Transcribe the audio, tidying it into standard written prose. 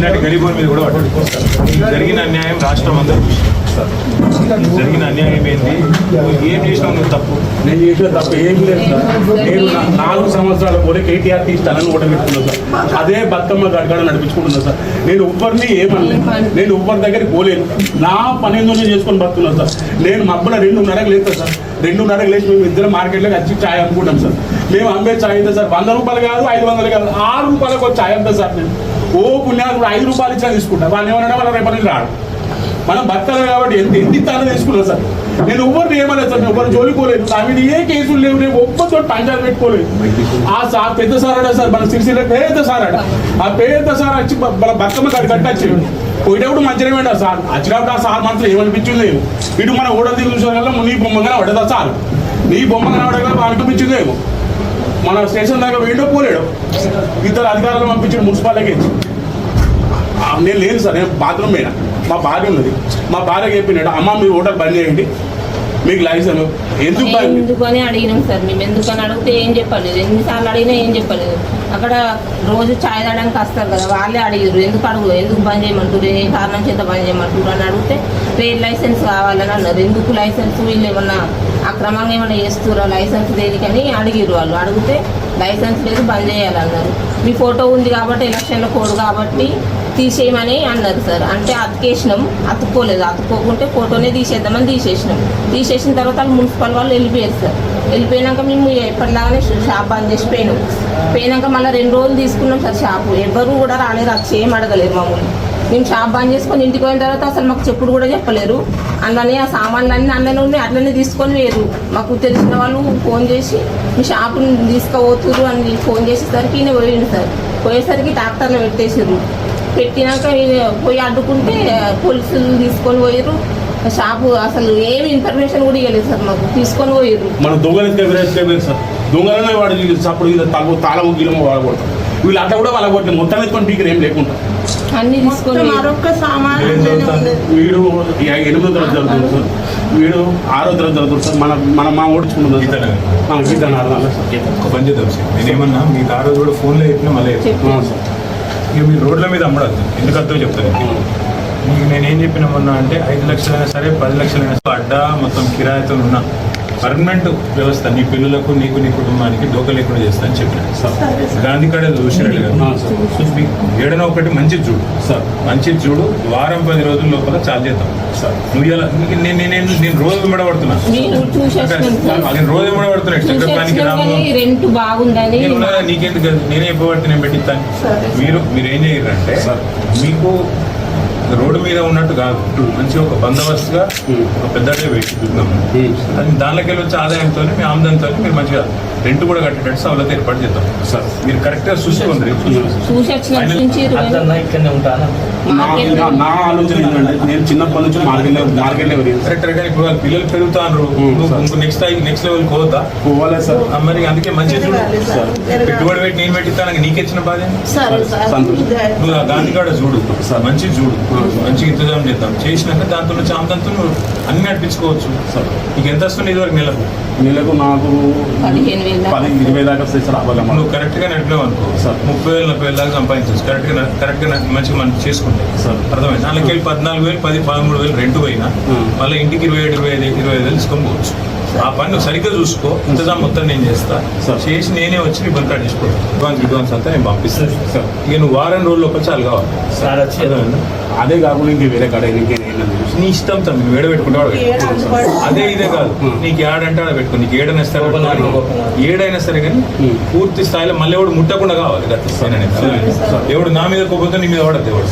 చిన్నటి గరీబుల మీద కూడా పడ్డాడు. జరిగిన అన్యాయం రాష్ట్రం అంతా జరిగిన అన్యాయం ఏంటి? ఏం చేసినావు నువ్వు తప్పు? నేను చేసిన తప్పు ఏం లేదు సార్. నేను 4 సంవత్సరాల పోలే కేటీఆర్ తీస్తానని ఓటమిట్టుకున్నాను సార్. అదే బతుకమ్మ గడగడ నడిపించుకుంటున్నాను సార్. నేను ఎవ్వరిని ఏమనలేదు, నేను ఎవ్వరి దగ్గరికి పోలేను. నా పని ఏందో నేను చేసుకొని బతున్నాను సార్. నేను మబ్బుల 2:30కి లేస్తాను సార్. 2:30కి లేచి మేము ఇద్దరు మార్కెట్లోకి వచ్చి ఛాయ్ అమ్ముకుంటాం సార్. మేము అమ్మే ఛాయ్ అయితే సార్ 100 రూపాయలు కాదు, 500 కాదు, 6 రూపాయలకు ఒక ఛాయ్ అంతా సార్. నేను పుణ్యాలు 5 రూపాయలు ఇచ్చినా తీసుకుంటాను. వాళ్ళు ఏమన్నా వాళ్ళ రేపటి రాడు. మనం బతకాలి కాబట్టి ఎంత ఇస్తానో తీసుకున్నాం సార్. నేను ఎవరిని ఏమలేదు సార్, ఎవరు జోలికోలేదు. నా మీద ఏ కేసులు లేవు, నేను ఒక్కతో పంచాయతీ పెట్టుకోలేదు. ఆ సార్ పెద్ద సార్ అడా సార్, మన సిరిసిల్ల పెద్ద సార్ అడా. ఆ పెద్ద సార్ వచ్చి మన బతుకమ్మ కట్టచ్చి పోయేటప్పుడు మంచిగా వేడా సార్. వచ్చినప్పుడు ఆ సార్ మనసులో ఏమనిపించింది లేదు. ఇటు మన ఓడ దిగు చూసే వల్ల నీ బొమ్మగానే పడదా సార్. నీ బొమ్మగానే పడగా అనిపించిందేమో. మన స్టేషన్ దాకా వేయడో పోలేడు. ఇద్దరు అధికారులు పంపించాడు మున్సిపాలిటీకి. నేను లేను సార్, నేను బాత్రూమ్ పోయినా. మా భార్య ఉన్నది. మా భార్యకి చెప్పినాడు, అమ్మ మీరు ఓటర్ బంద్ చేయండి, మీకు లైసెన్స్. ఎందుకని అడిగినాం సార్. మేము ఎందుకని అడిగితే ఏం చెప్పలేదు. ఎన్నిసార్లు అడిగినా ఏం చెప్పలేదు. అక్కడ రోజు ఛాయ్ తాగడానికి వస్తారు కదా, వాళ్ళే అడిగారు ఎందుకు బంద్ చేయమంటారు, ఏ కారణం చేత బంద్ చేయమంటారు అని అడిగితే ట్రేడ్ లైసెన్స్ కావాలని అన్నారు. ఎందుకు లైసెన్స్, వీళ్ళు ఏమన్నా అక్రమంగా ఏమన్నా చేస్తురా, లైసెన్స్ దేనికని అడిగారు. వాళ్ళు అడిగితే లైసెన్స్ లేదు, బంద్ చేయాలన్నారు. మీ ఫోటో ఉంది కాబట్టి ఎలక్షన్ల కోడ్ కాబట్టి తీసేయమని అన్నారు సార్. అంటే అతికేసినాం, అతుక్కోలేదు. అతుక్కోకుంటే ఫోటోనే తీసేద్దామని తీసేసిన తర్వాత వాళ్ళు మున్సిపల్ వాళ్ళు వెళ్ళిపోయారు సార్. వెళ్ళిపోయినాక మేము ఎప్పటిలాగానే షాప్ బంద్ చేసి పోయినాక మళ్ళీ 2 రోజులు తీసుకున్నాం సార్ షాపు. ఎవరు కూడా రాలేరు, వచ్చి ఏం అడగలేరు మమ్మల్ని. మేము షాప్ బంద్ చేసుకొని ఇంటికి పోయిన తర్వాత అసలు మాకు చెప్పుడు కూడా చెప్పలేరు. అందులోనే ఆ సామాన్లు అన్నీ అందులోనే ఉన్నాయి, అట్లనే తీసుకొని వేరు. మాకు తెలిసిన వాళ్ళు ఫోన్ చేసి మీ షాపుని తీసుకుపోతురు అని ఫోన్ చేసేసరికి ఈయన పోయిండు సార్. పోయేసరికి ట్రాక్టర్లో పెట్టేసారు. పెట్టినాక పోయి అడ్డుకుంటే పోలీసులు తీసుకొని పోయారు. షాపు అసలు ఏమి ఇన్ఫర్మేషన్ కూడా ఇవ్వలేదు సార్, మాకు తీసుకొని పోయారు. మన దొంగలు సార్, దొంగలనే వాడు అప్పుడు తాళము గీలము వాడకూడదు. వీళ్ళు అట్లా కూడా వాళ్ళ కొట్టిన మొత్తం ఎత్తుకొని పీకర్ ఏం లేకుండా అన్ని తీసుకొని మరొక సామాన్ వీడు 8వ తరగతి చదువుతుంది సార్, వీడు 6వ తరగతి చదువుతుంది సార్. మా ఓడించుకుంటుంది గీత ఒక పని చేద్దాం సార్. నేనేమన్నా మీకు ఆ రోజు కూడా ఫోన్లో చెప్పినా మళ్ళీ సార్. ఇక మీరు రోడ్ల మీద అమ్మడద్దు, ఎందుకు అర్థం చెప్తాను. మీకు నేనేం చెప్పినామన్నా అంటే 5 లక్షలైనా సరే 10 లక్షలైనా సరే అడ్డా మొత్తం కిరాయితో ఉన్న పర్మనెంట్ వ్యవస్థ నీ పిల్లలకు నీకు నీ కుటుంబానికి డోక లేకుండా చేస్తా అని చెప్పాను సార్. గాంధీ కాడ చూసినట్టు ఏడనో ఒకటి మంచి చూడు సార్, మంచి చూడు. వారం 10 రోజుల లోపల చాలు చేద్దాం సార్. నువ్వు ఇలా నేను రోజు విమడబడుతున్నా, నేను రోజు విమడబడుతున్నా. చక్రపాణికి రాము నీకెందుకు కాదు, నేనే ఇవ్వబడితే నేను పెట్టిస్తాను. మీరు ఏం చేయరంటే మీకు రోడ్డు మీద ఉన్నట్టు కాదు, మంచిగా ఒక బందోబస్తుగా ఒక పెద్దగా పెట్టి చూద్దాము. అది దానిలోకి వెళ్ళి వచ్చే ఆదాయంతో మీ ఆమ్దంతో మీరు మంచిగా రెంట్ కూడా కట్టేటట్టు సవలత ఏర్పాటు చేద్దాం సార్. మీరు కరెక్ట్గా చూసుకోండి. నా ఆలోచన ఏంటంటే నేను చిన్నప్పటి నుంచి మార్కెట్లో కరెక్ట్ కానీ ఇప్పుడు పిల్లలు పెరుగుతారు, నెక్స్ట్ లెవెల్ పోవద్దా? పోవాలి సార్. మరి అందుకే మంచిగా చూడు సార్. పెట్టుబడి పెట్టి నేను పెట్టిస్తాను, నీకెచ్చిన బాధ నువ్వు ఆ గాంధీ కాడ చూడు సార్, మంచిగా చూడు, మంచిగా ఇంతజాం చేద్దాం. చేసినాక దాంతో నుంచి ఆమ్దంతో నువ్వు అన్ని నడిపించుకోవచ్చు సార్. నీకు ఎంత వస్తుంది ఇదివరకు నెలకు? నాకు 15-20 దాకా వస్తాయి సార్. నువ్వు కరెక్ట్గా నడిపావు అనుకో సార్, 30,000 40,000 దాకా సంపాదించవచ్చు. కరెక్ట్గా మంచిగా మనం చేసుకుంటే సార్. అర్థమైంది. దానికి వెళ్ళి 14,000 10,000 13,000 రెంట్ పోయినా మళ్ళీ ఇంటికి 27,000 తీసుకొని పోవచ్చు. ఆ పని నువ్వు సరిగ్గా చూసుకో. ఇంతజాం మొత్తం నేను చేస్తా చేసి నేనే వచ్చి నీ బంక్ చేసుకోవాలి. అడ్వాన్స్ అంతా నేను పంపిస్తాను సార్. ఇక నువ్వు వారం రోజుల లోపల చాలు కావాలి సార్. అదే కాకుండా ఇంక వేరే కాడ నీ ఇష్టం సార్, నువ్వు ఏడ పెట్టుకుంటావు అదే ఇదే కాదు. నీకు ఏడంటే ఆడ పెట్టుకో, నీకు ఏడైనా సరే ఏడైనా సరే కానీ పూర్తి స్థాయిలో మళ్ళీ ఎవడు ముట్టకుండా కావాలి. ఎవడు నా మీద కోపంతో నీ మీద పడద్దు ఎవడు.